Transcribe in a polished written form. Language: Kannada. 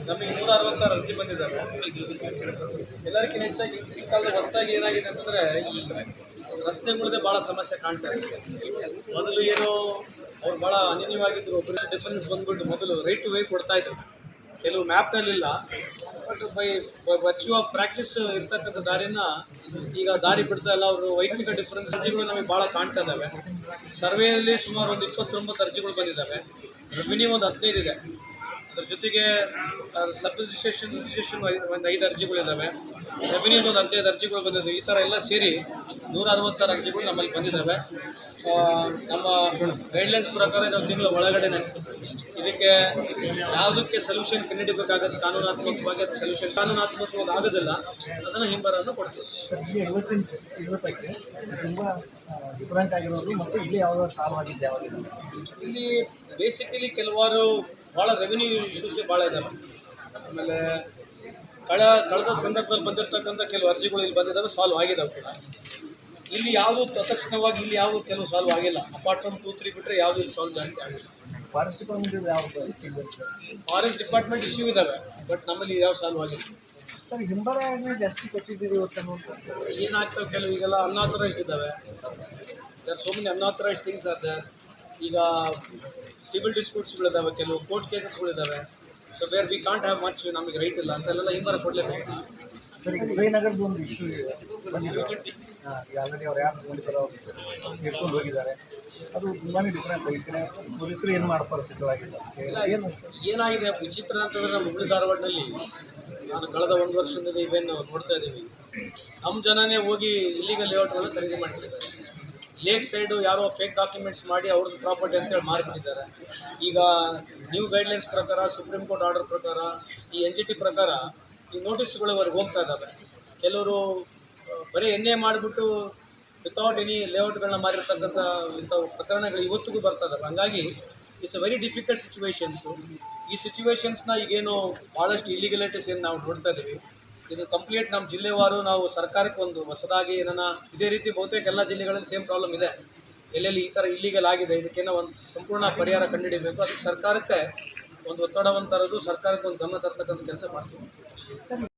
ನಮಗೆ 166 ಅರ್ಜಿ ಬಂದಿದ್ದಾವೆ. ಎಲ್ಲರಿಗಿಂತ ಹೆಚ್ಚಾಗಿ ಈ ಕಾಲದ ಹೊಸದಾಗಿ ಏನಾಗಿದೆ ಅಂತಂದರೆ ಈ ರಸ್ತೆಗಳದೇ ಭಾಳ ಸಮಸ್ಯೆ ಕಾಣ್ತಾ ಇದೆ. ಮೊದಲು ಏನೋ ಅವ್ರು ಭಾಳ ಅನ್ಯವಾಗಿದ್ದರು, ಒಬ್ಬರು ಡಿಫರೆನ್ಸ್ ಬಂದ್ಬಿಟ್ಟು ಮೊದಲು ರೈಟ್ ಟು ವೇ ಕೊಡ್ತಾಯಿದ್ರು. ಕೆಲವು ಮ್ಯಾಪ್ನಲ್ಲಿಲ್ಲ, but by virtue of practice ಇರ್ತಕ್ಕಂಥ ದಾರಿನ ಈಗ ದಾರಿ ಬಿಡ್ತಾ ಇಲ್ಲ. ಅವರು ವೈಯಕ್ತಿಕ ಡಿಫರೆನ್ಸ್ ಅರ್ಜಿಗಳು ನಮಗೆ ಭಾಳ ಕಾಣ್ತಾ ಇದ್ದಾವೆ. ಸರ್ವೆಯಲ್ಲಿ ಸುಮಾರು ಒಂದು 29 ಅರ್ಜಿಗಳು ಬಂದಿದ್ದಾವೆ. ರೆವಿನ್ಯೂ ಒಂದು 15 ಇದೆ. ಅದ್ರ ಜೊತೆಗೆ ಸಬ್ ರಿಜಿಸ್ಟ್ರೇಷನ್ ಒಂದು 5 ಅರ್ಜಿಗಳಿದ್ದಾವೆ. ರೆವಿನ್ಯೂ ಒಂದು 15 ಅರ್ಜಿಗಳು ಬಂದಿದ್ದಾವೆ. ಈ ಥರ ಎಲ್ಲ ಸೇರಿ 166 ಅರ್ಜಿಗಳು ನಮ್ಮಲ್ಲಿ ಬಂದಿದ್ದಾವೆ. ನಮ್ಮ ಗೈಡ್ಲೈನ್ಸ್ ಪ್ರಕಾರ ನಾವು ತಿಂಗಳ ಒಳಗಡೆನೆ ಇದಕ್ಕೆ ಯಾವುದಕ್ಕೆ ಸೊಲ್ಯೂಷನ್ ಕಂಡುಹಿಡಿಬೇಕಾಗತ್ತೆ ಕಾನೂನಾತ್ಮಕವಾಗಿ, ಅದು ಸೊಲ್ಯೂಷನ್ ಕಾನೂನಾತ್ಮಕವಾಗಿ ಆಗೋದಿಲ್ಲ, ಅದನ್ನು ಹಿಂಬರನ್ನು ಕೊಡ್ತೀವಿ. ತುಂಬ ಡಿಫ್ರೆಂಟ್ ಆಗಿರೋದು ಮತ್ತು ಇಲ್ಲಿ ಯಾವುದೋ ಸಾಲ್ವ್ ಆಗಿದ್ದು ಯಾವುದಿಲ್ಲ. ಇಲ್ಲಿ ಬೇಸಿಕಲಿ ಕೆಲವಾರು ಭಾಳ ರೆವಿನ್ಯೂ ಇಶ್ಯೂಸೇ ಭಾಳ ಇದ್ದಾವೆ. ಆಮೇಲೆ ಕಳೆದ ಸಂದರ್ಭದಲ್ಲಿ ಬಂದಿರತಕ್ಕಂಥ ಕೆಲವು ಅರ್ಜಿಗಳು ಇಲ್ಲಿ ಬಂದಿದ್ದಾವೆ, ಸಾಲ್ವ್ ಆಗಿದ್ದಾವೆ ಕೂಡ. ಇಲ್ಲಿ ಯಾವುದು ತತ್ಕ್ಷಣವಾಗಿ ಇಲ್ಲಿ ಯಾವುದು ಕೆಲವು ಸಾಲ್ವ್ ಆಗಿಲ್ಲ. ಅಪಾರ್ಟ್ ಫ್ರಮ್ 2-3 ಬಿಟ್ಟರೆ ಯಾವುದು ಇಲ್ಲಿ ಸಾಲ್ವ್ ಜಾಸ್ತಿ ಆಗಿಲ್ಲ. ಫಾರೆಸ್ಟ್ ಡಿಪಾರ್ಟ್ಮೆಂಟ್ ಯಾವುದು ಫಾರೆಸ್ಟ್ ಡಿಪಾರ್ಟ್ಮೆಂಟ್ ಇಶ್ಯೂ ಇದ್ದಾವೆ, ಬಟ್ ನಮ್ಮಲ್ಲಿ ಯಾವ ಸಾಲ್ವ್ ಆಗಿಲ್ಲ. ಸರ್ ಹಿಂಬರ ಜಾಸ್ತಿ ಕೊಟ್ಟಿದ್ದೀರಿ ಇವತ್ತು ಏನಾಗ್ತವೆ ಕೆಲವು ಈಗೆಲ್ಲ ಅನ್ಆಥರೈಸ್ಡ್ ಇದ್ದಾವೆ. So many unauthorised things are there. ಈಗ ಸಿವಿಲ್ ಡಿಸ್ಪ್ಯೂಟ್ಸ್ಗಳಿದ್ದಾವೆ, ಕೆಲವು ಕೋರ್ಟ್ ಕೇಸಸ್ಗಳಿದ್ದಾವೆ. So where we can't have much, ನಮಗೆ ರೈಟ್ ಇಲ್ಲ ಅಂತೆಲ್ಲ ಹಿಂಬರ ಕೊಡಲೇಬೇಕು. ಸರ್ ಈಗ ವಿಜಯನಗರದ ಒಂದು ಇಶ್ಯೂ ಬಂದಿದೆ. ಆಲ್ರೆಡಿ ಅವ್ರು ಯಾರು ಬಂದಿದ್ದಾರೋ ಹಿಡ್ಕೊಂಡು ಹೋಗಿದ್ದಾರೆ. ಅದು ತುಂಬಾ ಡಿಫ್ರೆಂಟ್. ಈ ಕಡೆ ಪೊಲೀಸರು ಏನು ಮಾಡೋ ಪರಿಸ್ಥಿತಿಯಾಗಿಲ್ಲ. ಏನಾಗಿದೆ ವಿಚಿತ್ರ ಅಂತಂದರೆ ನಮ್ಮ ಹುಬ್ಳಿ ಧಾರವಾಡನಲ್ಲಿ ನಾನು ಕಳೆದ 1 ವರ್ಷದಿಂದ ಇವೇನು ನೋಡ್ತಾ ಇದ್ದೀವಿ. ನಮ್ಮ ಜನನೇ ಹೋಗಿ ಇಲ್ಲಿಗಲ್ ಲೇಔಟ್ಗಳನ್ನ ಖರೀದಿ ಮಾಡ್ತಿದ್ದಾರೆ. ಲೇಕ್ ಸೈಡು ಯಾರೋ ಫೇಕ್ ಡಾಕ್ಯುಮೆಂಟ್ಸ್ ಮಾಡಿ ಅವ್ರದ್ದು ಪ್ರಾಪರ್ಟಿ ಅಂತೇಳಿ ಮಾರ್ಬಿಟ್ಟಿದ್ದಾರೆ. ಈಗ ನ್ಯೂ ಗೈಡ್ಲೈನ್ಸ್ ಪ್ರಕಾರ, ಸುಪ್ರೀಂ ಕೋರ್ಟ್ ಆರ್ಡರ್ ಪ್ರಕಾರ, ಈ NGT ಪ್ರಕಾರ ಈ ನೋಟಿಸ್ಗಳವರೆಗೆ ಹೋಗ್ತಾ ಇದ್ದಾವೆ. ಕೆಲವರು ಬರೀ ಎನ್ನೇ ಮಾಡಿಬಿಟ್ಟು ವಿತೌಟ್ ಎನಿ ಲೇಔಟ್ಗಳನ್ನ ಮಾರಿರ್ತಕ್ಕಂಥ ಇಂಥ ಪ್ರಕರಣಗಳು ಇವತ್ತಿಗೂ ಬರ್ತಾ ಇದ್ದಾವೆ. ಹಾಗಾಗಿ it's a very difficult situations. ಈ ಸಿಚುವೇಶನ್ಸ್ನ ಈಗೇನು ಭಾಳಷ್ಟು ಇಲ್ಲಿಗಲಿಟೀಸ್ ಏನು ನಾವು ನೋಡ್ತಾ ಇದ್ದೀವಿ, ಇದು ಕಂಪ್ಲೀಟ್ ನಮ್ಮ ಜಿಲ್ಲೆವಾರು ನಾವು ಸರ್ಕಾರಕ್ಕೆ ಒಂದು ಹೊಸದಾಗಿ ಏನನ್ನ ಇದೇ ರೀತಿ ಬಹುತೇಕ ಎಲ್ಲ ಜಿಲ್ಲೆಗಳಲ್ಲಿ ಸೇಮ್ ಪ್ರಾಬ್ಲಮ್ ಇದೆ. ಎಲ್ಲೆಲ್ಲಿ ಈ ಥರ ಇಲ್ಲಿಗಲ್ ಆಗಿದೆ, ಇದಕ್ಕೇನೋ ಒಂದು ಸಂಪೂರ್ಣ ಪರಿಹಾರ ಕಂಡುಹಿಡಿಯಬೇಕು. ಅದಕ್ಕೆ ಸರ್ಕಾರಕ್ಕೆ ಒಂದು ಒತ್ತಡವನ್ನು ತರೋದು, ಸರ್ಕಾರಕ್ಕೆ ಒಂದು ಗಮನ ತರ್ತಕ್ಕಂಥ ಕೆಲಸ ಮಾಡ್ತೀವಿ.